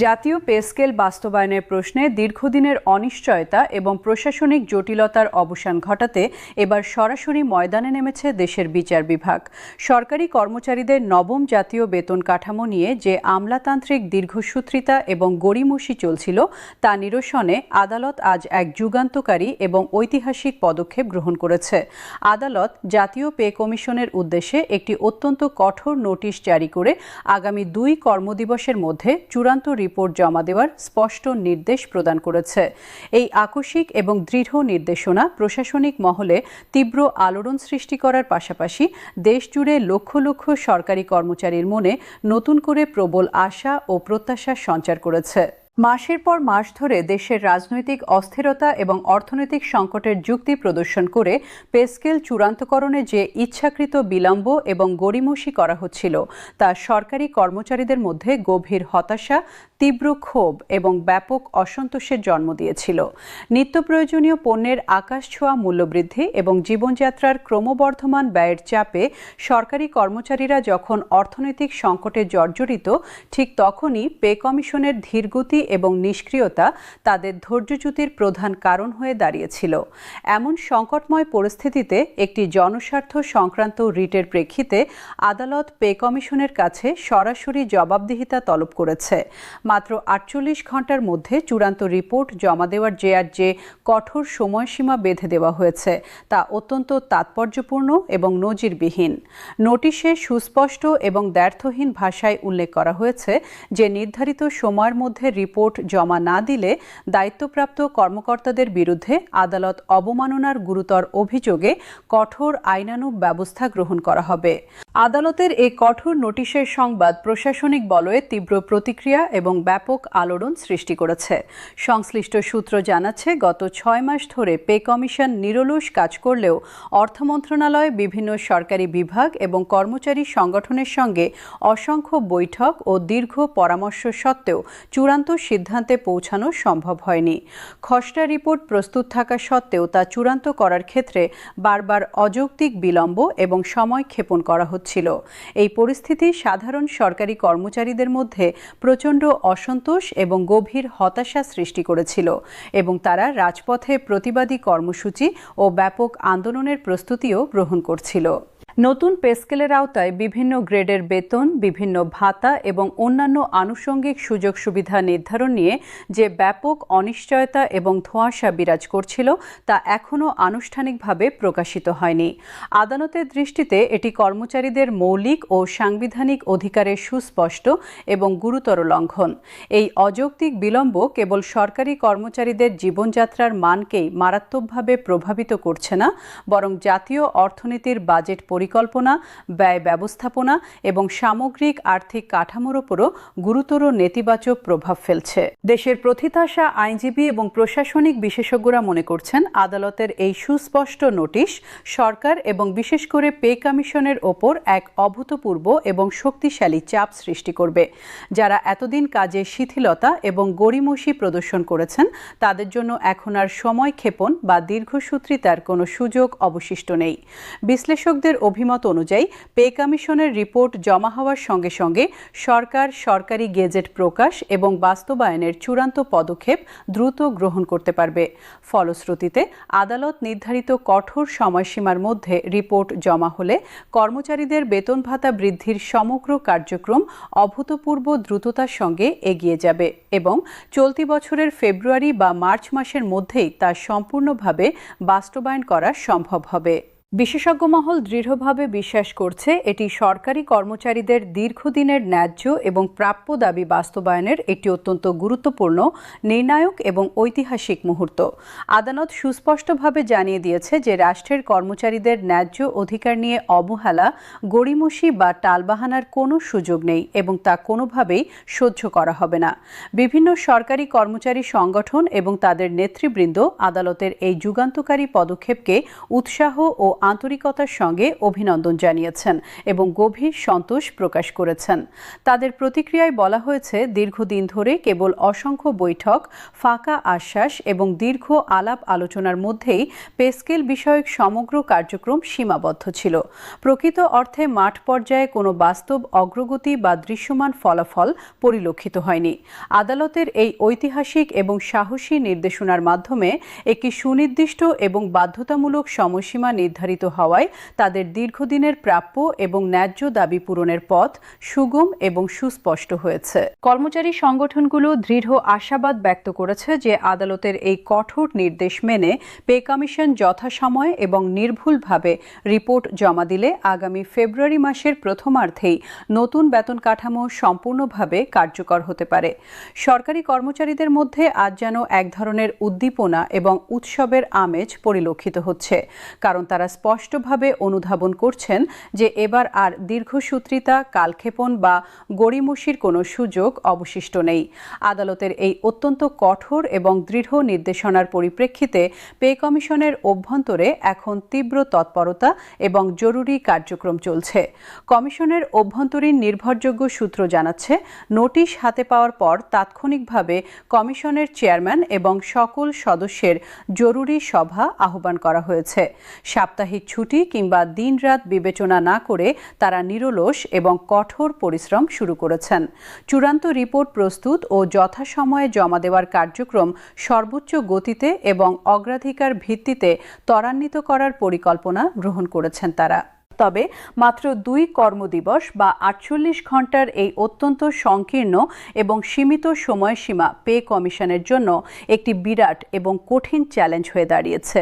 জাতীয় pay scale বাস্তবায়নের প্রশ্নে দীর্ঘদিনের অনিশ্চয়তা এবং প্রশাসনিক জটিলতার অবসান ঘটাতে এবার সরাসরি ময়দানে নেমেছে দেশের বিচার বিভাগ। সরকারি কর্মচারীদের নবম জাতীয় বেতন কাঠামো নিয়ে যে আমলাতান্ত্রিক দীর্ঘসূত্রিতা এবং গড়িমসি চলছিল তা নিরসনে আদালত আজ এক যুগান্তকারী এবং ঐতিহাসিক পদক্ষেপ গ্রহণ করেছে। আদালত জাতীয় পে কমিশনের উদ্দেশ্যে একটি অত্যন্ত কঠোর নোটিশ জারি করে আগামী 2 কর্মদিবসের মধ্যে চূড়ান্ত রিপোর্ট জমা দেওয়ার স্পষ্ট নির্দেশ প্রদান করেছে। এই আকস্মিক এবং দৃঢ় নির্দেশনা প্রশাসনিক মহলে তীব্র আলোড়ন সৃষ্টি করার পাশাপাশি দেশজুড়ে লক্ষ লক্ষ সরকারি কর্মচারীর মনে নতুন করে প্রবল আশা ও প্রত্যাশার সঞ্চার করেছে। মাসের পর মাস ধরে দেশের রাজনৈতিক অস্থিরতা এবং অর্থনৈতিক সংকটের যুক্তি প্রদর্শন করে পে স্কেল চূড়ান্তকরণে যে ইচ্ছাকৃত বিলম্ব এবং গড়িমসি করা হচ্ছিল তা সরকারি কর্মচারীদের মধ্যে গভীর হতাশা, তীব্র ক্ষোভ এবং ব্যাপক অসন্তোষের জন্ম দিয়েছিল। নিত্য প্রয়োজনীয় পণ্যের আকাশছোঁয়া মূল্যবৃদ্ধি এবং জীবনযাত্রার ক্রমবর্ধমান ব্যয়ের চাপে সরকারি কর্মচারীরা যখন অর্থনৈতিক সংকটে জর্জরিত, ঠিক তখনই পে কমিশনের ধীরগতি এবং নিষ্ক্রিয়তা তাদের ধৈর্যচ্যুতির প্রধান কারণ হয়ে দাঁড়িয়েছিল। এমন সংকটময় পরিস্থিতিতে একটি জনস্বার্থ সংক্রান্ত রিটের প্রেক্ষিতে আদালত পে কমিশনের কাছে সরাসরি জবাবদিহিতা তলব করেছে। মাত্র 48 ঘণ্টার মধ্যে চূড়ান্ত রিপোর্ট জমা দেওয়ার যে কঠোর সময়সীমা বেঁধে দেওয়া হয়েছে তা অত্যন্ত তাৎপর্যপূর্ণ এবং নজিরবিহীন। নোটিশে সুস্পষ্ট এবং দ্ব্যর্থহীন ভাষায় উল্লেখ করা হয়েছে যে নির্ধারিত সময়ের মধ্যে রিপোর্ট জমা না দিলে দায়িত্বপ্রাপ্ত কর্মকর্তাদের বিরুদ্ধে আদালত অবমাননার গুরুতর অভিযোগে কঠোর আইনানুগ ব্যবস্থা গ্রহণ করা হবে। আদালতের এই কঠোর নোটিশের সংবাদ প্রশাসনিক বলয়ে তীব্র প্রতিক্রিয়া এবং ব্যাপক আলোড়ন সৃষ্টি করেছে। সংশ্লিষ্ট সূত্র জানাচ্ছে, গত 6 মাস ধরে পে কমিশন নিরলস কাজ করলেও অর্থ মন্ত্রণালয় বিভিন্ন সরকারি বিভাগ এবং কর্মচারী সংগঠনের সঙ্গে অসংখ্য বৈঠক ও দীর্ঘ পরামর্শ সত্ত্বেও চূড়ান্ত সিদ্ধান্তে পৌঁছানো সম্ভব হয়নি। খসড়া রিপোর্ট প্রস্তুত থাকা সত্ত্বেও তা চূড়ান্ত করার ক্ষেত্রে বারবার অযৌক্তিক বিলম্ব এবং সময় ক্ষেপণ করা হচ্ছিল। এই পরিস্থিতি সাধারণ সরকারি কর্মচারীদের মধ্যে প্রচণ্ড অসন্তোষ এবং গভীর হতাশা সৃষ্টি করেছিল এবং তারা রাজপথে প্রতিবাদী কর্মসূচি ও ব্যাপক আন্দোলনের প্রস্তুতিও গ্রহণ করছিল। নতুন পে স্কেলের আওতায় বিভিন্ন গ্রেডের বেতন, বিভিন্ন ভাতা এবং অন্যান্য আনুষঙ্গিক সুযোগ সুবিধা নির্ধারণ নিয়ে যে ব্যাপক অনিশ্চয়তা এবং ধোঁয়াশা বিরাজ করছিল তা এখনও আনুষ্ঠানিকভাবে প্রকাশিত হয়নি। আদালতের দৃষ্টিতে এটি কর্মচারীদের মৌলিক ও সাংবিধানিক অধিকারের সুস্পষ্ট এবং গুরুতর লঙ্ঘন। এই অযৌক্তিক বিলম্ব কেবল সরকারি কর্মচারীদের জীবনযাত্রার মানকেই মারাত্মকভাবে প্রভাবিত করছে না, বরং জাতীয় অর্থনীতির বাজেট পরিকল্পনা, ব্যয় ব্যবস্থাপনা এবং সামগ্রিক আর্থিক কাঠামোর উপরও গুরুতর নেতিবাচক প্রভাব ফেলছে। দেশের প্রথিতযশা আইনজীবী এবং প্রশাসনিক বিশেষজ্ঞরা মনে করছেন, আদালতের এই সুস্পষ্ট নোটিশ সরকার এবং বিশেষ করে পে কমিশনের ওপর এক অভূতপূর্ব এবং শক্তিশালী চাপ সৃষ্টি করবে। যারা এতদিন কাজে শিথিলতা এবং গড়িমসি প্রদর্শন করেছেন তাদের জন্য এখন আর সময় ক্ষেপণ বা দীর্ঘসূত্রিতার কোনো সুযোগ অবশিষ্ট নেই। বিশ্লেষকদের অভিমত অনুযায়ী পে কমিশনের রিপোর্ট জমা হওয়ার সঙ্গে সঙ্গে সরকার সরকারি গেজেট প্রকাশ এবং বাস্তবায়নের চূড়ান্ত পদক্ষেপ দ্রুত গ্রহণ করতে পারবে। ফলশ্রুতিতে আদালত নির্ধারিত কঠোর সময়সীমার মধ্যে রিপোর্ট জমা হলে কর্মচারীদের বেতন ভাতা বৃদ্ধির সমগ্র কার্যক্রম অভূতপূর্ব দ্রুততার সঙ্গে এগিয়ে যাবে এবং চলতি বছরের ফেব্রুয়ারি বা মার্চ মাসের মধ্যেই তা সম্পূর্ণভাবে বাস্তবায়ন করা সম্ভব হবে। বিশেষজ্ঞ মহল দৃঢ়ভাবে বিশ্বাস করছে, এটি সরকারি কর্মচারীদের দীর্ঘদিনের ন্যায্য এবং প্রাপ্য দাবি বাস্তবায়নের একটি অত্যন্ত গুরুত্বপূর্ণ, নির্ণায়ক এবং ঐতিহাসিক মুহূর্ত। আদালত সুস্পষ্টভাবে জানিয়ে দিয়েছে যে রাষ্ট্রের কর্মচারীদের ন্যায্য অধিকার নিয়ে অবহেলা, গড়িমসি বা টালবাহানার কোনো সুযোগ নেই এবং তা কোনোভাবেই সহ্য করা হবে না। বিভিন্ন সরকারি কর্মচারী সংগঠন এবং তাদের নেতৃবৃন্দ আদালতের এই যুগান্তকারী পদক্ষেপকে উৎসাহ ও আন্তরিকতার সঙ্গে অভিনন্দন জানিয়েছেন এবং গভীর সন্তোষ প্রকাশ করেছেন। তাদের প্রতিক্রিয়ায় বলা হয়েছে, দীর্ঘদিন ধরে কেবল অসংখ্য বৈঠক, ফাঁকা আশ্বাস এবং দীর্ঘ আলাপ আলোচনার মধ্যেই পে স্কেল বিষয়ক সমগ্র কার্যক্রম সীমাবদ্ধ ছিল। প্রকৃত অর্থে মাঠ পর্যায়ে কোনো বাস্তব অগ্রগতি বা দৃশ্যমান ফলাফল পরিলক্ষিত হয়নি। আদালতের এই ঐতিহাসিক এবং সাহসী নির্দেশনার মাধ্যমে একটি সুনির্দিষ্ট এবং বাধ্যতামূলক সময়সীমা নির্ধারিত হওয়ায় তাদের দীর্ঘদিনের প্রাপ্য এবং ন্যায্য দাবি পূরণের পথ সুগম এবং সুস্পষ্ট হয়েছে। কর্মচারী সংগঠনগুলো দৃঢ় আশাবাদ ব্যক্ত করেছে যে আদালতের এই কঠোর নির্দেশ মেনে পে কমিশন যথাসময়ে এবং নির্ভুলভাবে রিপোর্ট জমা দিলে আগামী ফেব্রুয়ারি মাসের প্রথমার্ধেই নতুন বেতন কাঠামো সম্পূর্ণভাবে কার্যকর হতে পারে। সরকারি কর্মচারীদের মধ্যে আজ যেন এক ধরনের উদ্দীপনা এবং উৎসবের আমেজ পরিলক্ষিত হচ্ছে, কারণ তারা স্পষ্টভাবে অনুধাবন করছেন যে এবার আর দীর্ঘসূত্রিতা, কালক্ষেপণ বা গড়িমসির কোনো সুযোগ অবশিষ্ট নেই। আদালতের এই অত্যন্ত কঠোর এবং দৃঢ় নির্দেশনার পরিপ্রেক্ষিতে পে কমিশনের অভ্যন্তরে এখন তীব্র তৎপরতা এবং জরুরি কার্যক্রম চলছে। কমিশনের অভ্যন্তরীণ নির্ভরযোগ্য সূত্র জানাচ্ছে, নোটিশ হাতে পাওয়ার পর তাৎক্ষণিকভাবে কমিশনের চেয়ারম্যান এবং সকল সদস্যের জরুরি সভা আহ্বান করা হয়েছে। সাপ্তাহিক ছুটি কিংবা দিনরাত বিবেচনা না করে তারা নিরলস এবং কঠোর পরিশ্রম শুরু করেছেন। চূড়ান্ত রিপোর্ট প্রস্তুত ও যথাসময়ে জমা দেওয়ার কার্যক্রম সর্বোচ্চ গতিতে এবং অগ্রাধিকার ভিত্তিতে ত্বরান্বিত করার পরিকল্পনা গ্রহণ করেছেন তারা। তবে মাত্র 2 কর্মদিবস বা 48 ঘণ্টার এই অত্যন্ত সংকীর্ণ এবং সীমিত সময়সীমা পে কমিশনের জন্য একটি বিরাট এবং কঠিন চ্যালেঞ্জ হয়ে দাঁড়িয়েছে।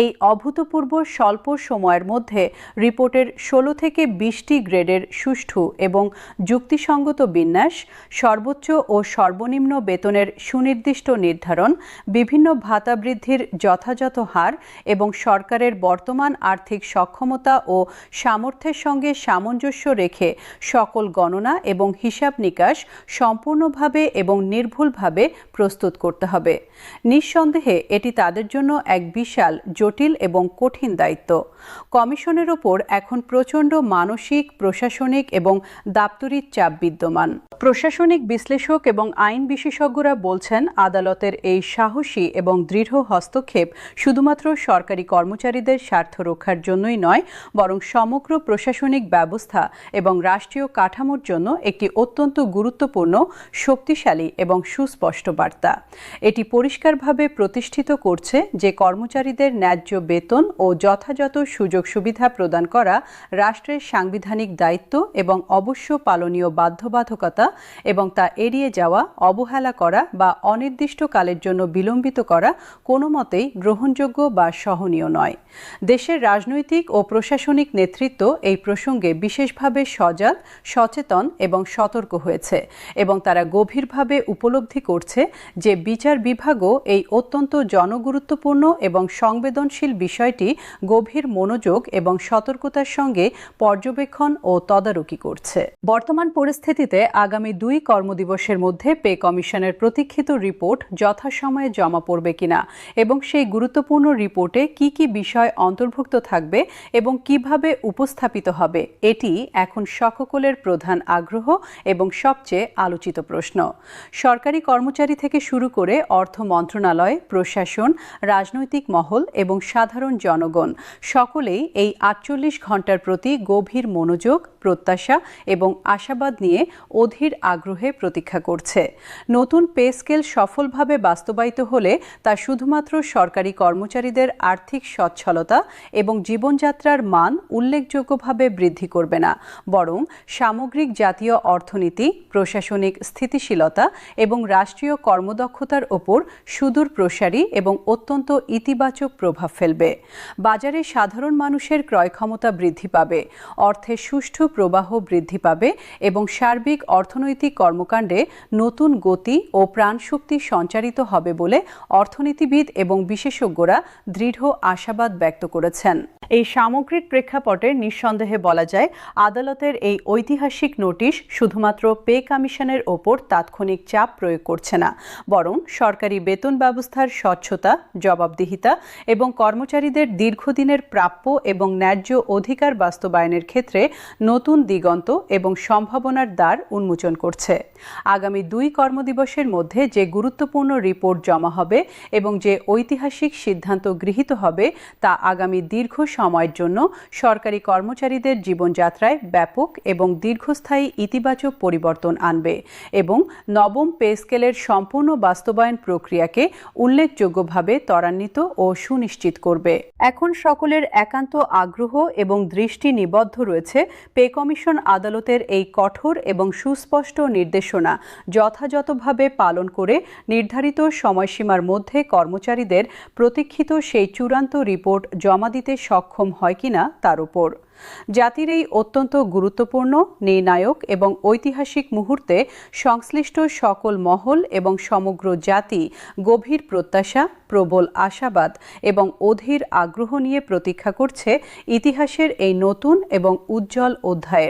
এই অভূতপূর্ব স্বল্প সময়ের মধ্যে রিপোর্টের 16 থেকে 20টি গ্রেডের সুষ্ঠু এবং যুক্তিসঙ্গত বিন্যাস, সর্বোচ্চ ও সর্বনিম্ন বেতনের সুনির্দিষ্ট নির্ধারণ, বিভিন্ন ভাতা বৃদ্ধির যথাযথ হার এবং সরকারের বর্তমান আর্থিক সক্ষমতা ও সামর্থ্যের সঙ্গে সামঞ্জস্য রেখে সকল গণনা এবং হিসাব নিকাশ সম্পূর্ণভাবে এবং নির্ভুলভাবে প্রস্তুত করতে হবে। নিঃসন্দেহে এটি তাদের জন্য এক বিশাল, জটিল এবং কঠিন দায়িত্ব। কমিশনের ওপর এখন প্রচণ্ড মানসিক, প্রশাসনিক এবং দাপ্তরিক চাপ বিদ্যমান। প্রশাসনিক বিশ্লেষক এবং আইন বিশেষজ্ঞরা বলছেন, আদালতের এই সাহসী এবং দৃঢ় হস্তক্ষেপ শুধুমাত্র সরকারি কর্মচারীদের স্বার্থ রক্ষার জন্যই নয়, বরং সমগ্র প্রশাসনিক ব্যবস্থা এবং রাষ্ট্রীয় কাঠামোর জন্য একটি অত্যন্ত গুরুত্বপূর্ণ, শক্তিশালী এবং সুস্পষ্ট বার্তা। এটি পরিষ্কারভাবে প্রতিষ্ঠিত করছে যে কর্মচারীদের ন্যায্য বেতন ও যথাযথ সুযোগ সুবিধা প্রদান করা রাষ্ট্রের সাংবিধানিক দায়িত্ব এবং অবশ্য পালনীয় বাধ্যবাধকতা, এবং তা এড়িয়ে যাওয়া, অবহেলা করা বা অনির্দিষ্টকালের জন্য বিলম্বিত করা কোনো মতেই গ্রহণযোগ্য বা সহনীয় নয়। দেশের রাজনৈতিক ও প্রশাসনিক নেতৃত্ব এই প্রসঙ্গে বিশেষভাবে সজাগ, সচেতন এবং সতর্ক হয়েছে এবং তারা গভীরভাবে উপলব্ধি করছে যে বিচার বিভাগও এই অত্যন্ত জনগুরুত্বপূর্ণ এবং সংবেদনশীল বিষয়টি গভীর মনোযোগ এবং সতর্কতার সঙ্গে পর্যবেক্ষণ ও তদারকি করছে। বর্তমান পরিস্থিতিতে আগামী 2 কর্মদিবসের মধ্যে পে কমিশনের প্রতীক্ষিত রিপোর্ট যথাসময়ে জমা পড়বে কিনা এবং সেই গুরুত্বপূর্ণ রিপোর্টে কি কি বিষয় অন্তর্ভুক্ত থাকবে এবং কিভাবে উপস্থাপিত হবে, এটি এখন সকলের প্রধান আগ্রহ এবং সবচেয়ে আলোচিত প্রশ্ন। সরকারি কর্মচারী থেকে শুরু করে অর্থ মন্ত্রণালয়, প্রশাসন, রাজনৈতিক মহল এবং সাধারণ জনগণ সকলেই এই 48 ঘণ্টার প্রতি গভীর মনোযোগ, প্রত্যাশা এবং আশাবাদ নিয়ে অধীর আগ্রহে প্রতীক্ষা করছে। নতুন পে স্কেল সফলভাবে বাস্তবায়িত হলে তা শুধুমাত্র সরকারি কর্মচারীদের আর্থিক সচ্ছলতা এবং জীবনযাত্রার মান উল্লেখযোগ্যভাবে বৃদ্ধি করবে না, বরং সামগ্রিক জাতীয় অর্থনীতি, প্রশাসনিক স্থিতিশীলতা এবং রাষ্ট্রীয় কর্মদক্ষতার ওপর সুদূর প্রসারী এবং অত্যন্ত ইতিবাচক প্রভাব ফেলবে। বাজারে সাধারণ মানুষের ক্রয় ক্ষমতা বৃদ্ধি পাবে, অর্থের সুষ্ঠু প্রবাহ বৃদ্ধি পাবে এবং সার্বিক অর্থ অর্থনৈতিক কর্মকাণ্ডে নতুন গতি ও প্রাণশক্তি সঞ্চারিত হবে বলে অর্থনীতিবিদ এবং বিশেষজ্ঞরা দৃঢ় আশাবাদ ব্যক্ত করেছেন। এই সামগ্রিক প্রেক্ষাপটে নিঃসন্দেহে বলা যায়, আদালতের এই ঐতিহাসিক নোটিশ শুধুমাত্র পে কমিশনের ওপর তাৎক্ষণিক চাপ প্রয়োগ করছে না, বরং সরকারি বেতন ব্যবস্থার স্বচ্ছতা, জবাবদিহিতা এবং কর্মচারীদের দীর্ঘদিনের প্রাপ্য এবং ন্যায্য অধিকার বাস্তবায়নের ক্ষেত্রে নতুন দিগন্ত এবং সম্ভাবনার দ্বার উন্মোচন করছে। আগামী 2 কর্মদিবসের মধ্যে যে গুরুত্বপূর্ণ রিপোর্ট জমা হবে এবং যে ঐতিহাসিক সিদ্ধান্ত গৃহীত হবে তা আগামী দীর্ঘ সময়ের জন্য সরকারি কর্মচারীদের জীবনযাত্রায় ব্যাপক এবং দীর্ঘস্থায়ী ইতিবাচক পরিবর্তন আনবে এবং নবম পে স্কেলের সম্পূর্ণ বাস্তবায়ন প্রক্রিয়াকে উল্লেখযোগ্যভাবে ত্বরান্বিত ও সুনিশ্চিত করবে। এখন সকলের একান্ত আগ্রহ এবং দৃষ্টি নিবদ্ধ রয়েছে পে কমিশন আদালতের এই কঠোর এবং সুস্পষ্ট নির্দেশনা যথাযথভাবে পালন করে নির্ধারিত সময়সীমার মধ্যে কর্মচারীদের প্রতীক্ষিত সেই চূড়ান্ত রিপোর্ট জমা দিতে সক্ষম হয় কিনা তার উপর। জাতির এই অত্যন্ত গুরুত্বপূর্ণ, নির্ণায়ক এবং ঐতিহাসিক মুহূর্তে সংশ্লিষ্ট সকল মহল এবং সমগ্র জাতি গভীর প্রত্যাশা, প্রবল আশাবাদ এবং অধীর আগ্রহ নিয়ে প্রতীক্ষা করছে ইতিহাসের এই নতুন এবং উজ্জ্বল অধ্যায়ের।